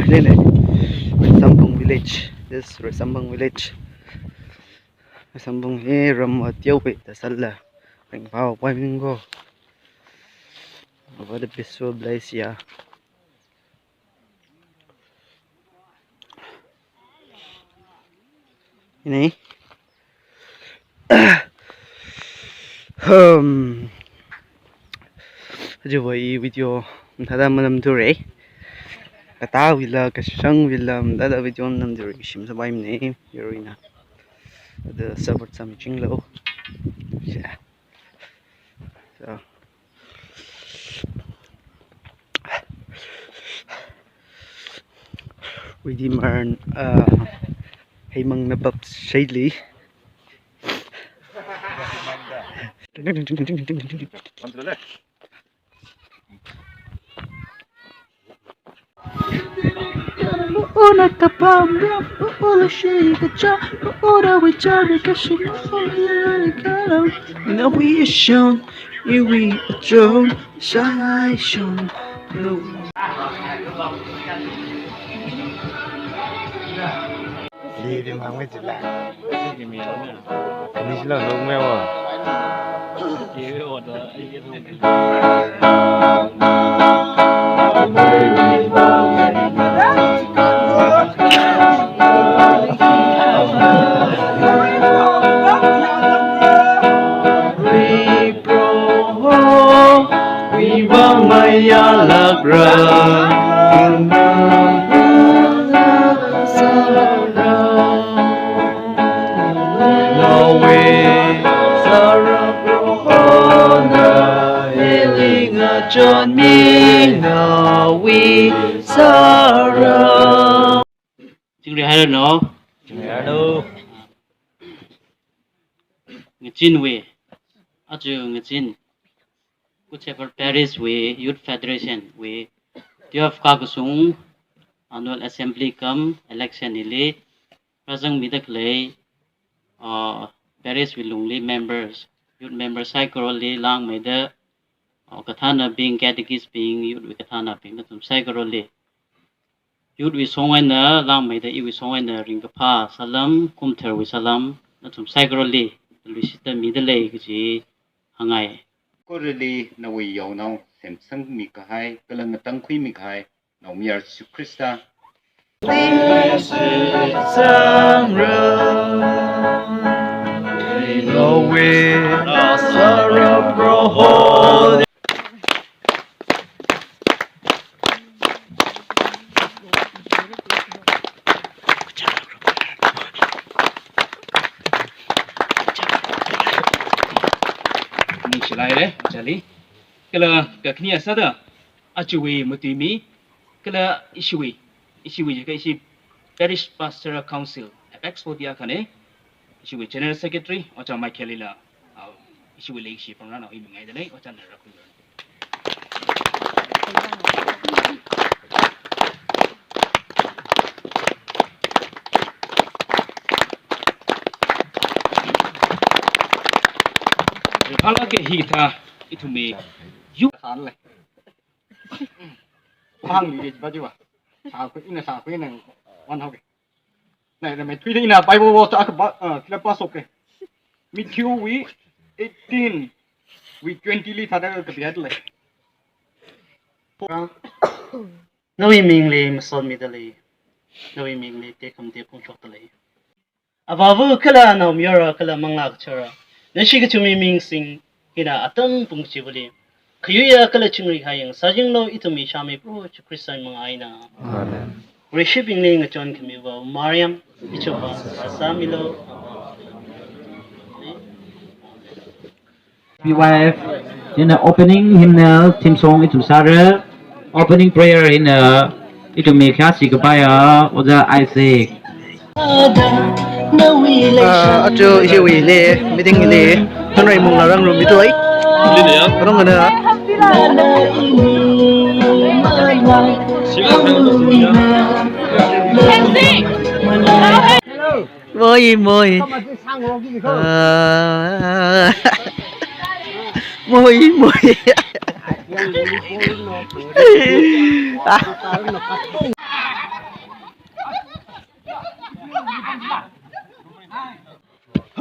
REISANGPHUNG VILLAGE. This is REISANGPHUNG VILLage. REISANGPHUNG he ram tiêu bị ta sala. Thành vào quay mình go. Over the peaceful place here. Ini. Aja buat video tada malam tu re. Kata villa kasang villa tada video malam tu re. Sim sabay ni Yorina. Ada support some chinglo. Yeah. So. We demand hay mang na pap shadely. Una kapamra, una shake cha, una we charge kashi. No we are shown, you we are shown, shine shown. Đi mang mấy chuyện lạ. Cái mèo nữa. Đi xin lỗi luôn mèo à. Chị ổn rồi, anh biết we vang maya lagra. John me now we sorrow. Chừng này hay rồi nó. Chừng này đâu. Người Chin we, a주 người Chin. Whichever Paris we Youth Federation we. GSPYF KASOM annual assembly come election ile. Rasang midak lay. Paris we lungli members youth members cycle lang may the. Kathana being catechist being youth with kathana being the psychology youth with song and lang may the you with song and ring pa salam kumter with salam not some psychology the middle age hangai correlly na we yo now samsung mi ka hai kalang tang khui mi khai no mi ar su krista no way sorrow bro. Lại đấy, cái là cái kia sao đó, chui một tí mi, cái là issue cái issue Parish Pastoral Council, apex của dia kan issue General Secretary, ở trong Michael là issue lấy issue phong nào im ngay đấy, ở trong này là kalau ke hita itu me yuk kan leh hang di baju ah sa kui nang wan hok này là mày tweet đi nào Bible water kita pasok ke Matthew we 18 we 20 li thada ke biat leh No we ming le masol mi dali no we ming le te kam te pung chok dali abavu kala no miora kala mangla chara nasi ke cumi ming sing hina atang pungci boleh. Kaya kalau cungri hayang sajeng lo itu mi shami pro Kristan mengaina. Worshiping le ngajon kami wa Mariam icoba samilo. GSPYF in the opening hymnal theme song itu sara opening prayer in itu mi kasi kebaya oda Isaac. Ajo isi wile meeting ile hanai mong larang room itu ai orang kena moi moi moi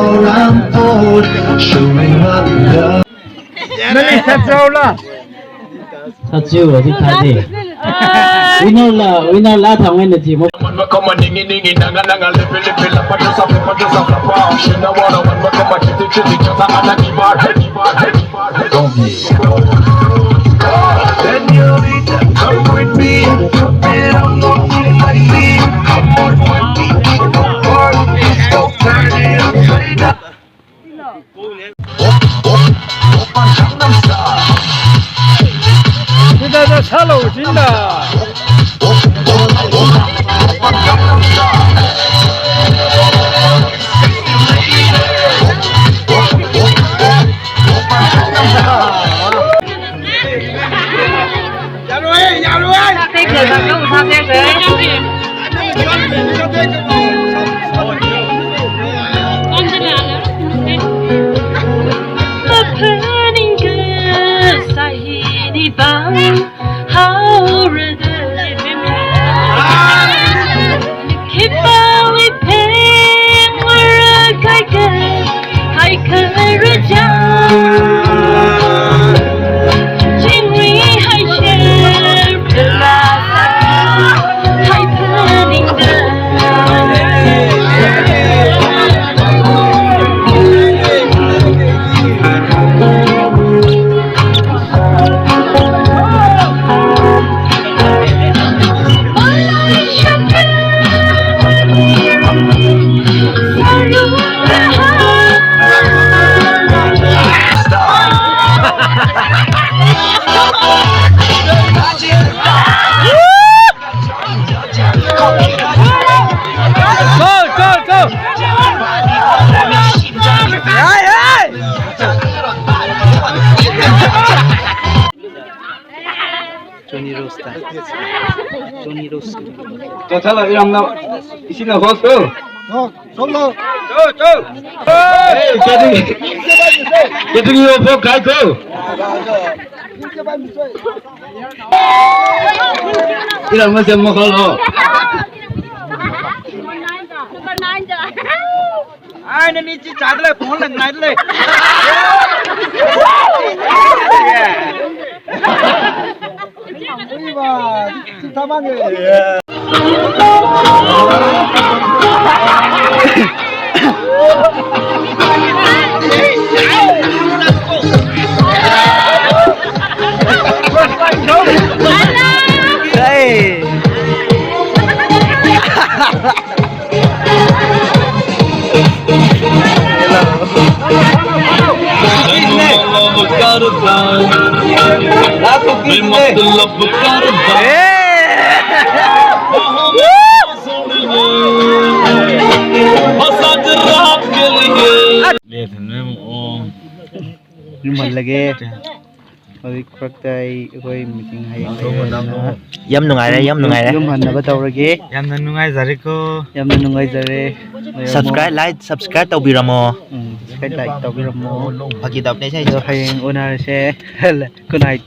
all I'm told, showing up love. Nani Satsaula. Thật sự là chúng ta đi. Winner là thằng anh là gì một. Then you need to come with me. They don't know me like me. Come on with me. Don't turn it upside down. Kita dah salah cinta. Cho chắc là làm nào, xin là khó xử. Không đâu. Cái thứ nhiều vô cái cơ. Đi làm mà xem mà khó lo. Ai nên đi chỉ trả lại phone lần nàyเลย. Nhưng mình là ghê rồi khắc tay rồi meeting hay yam nungai re yam hanna bataw rage Yam nungai zari ko. yam nungai jare subscribe tawbiramo subscribe like tawbiramo phagi tapne sai hayeng onar se good night.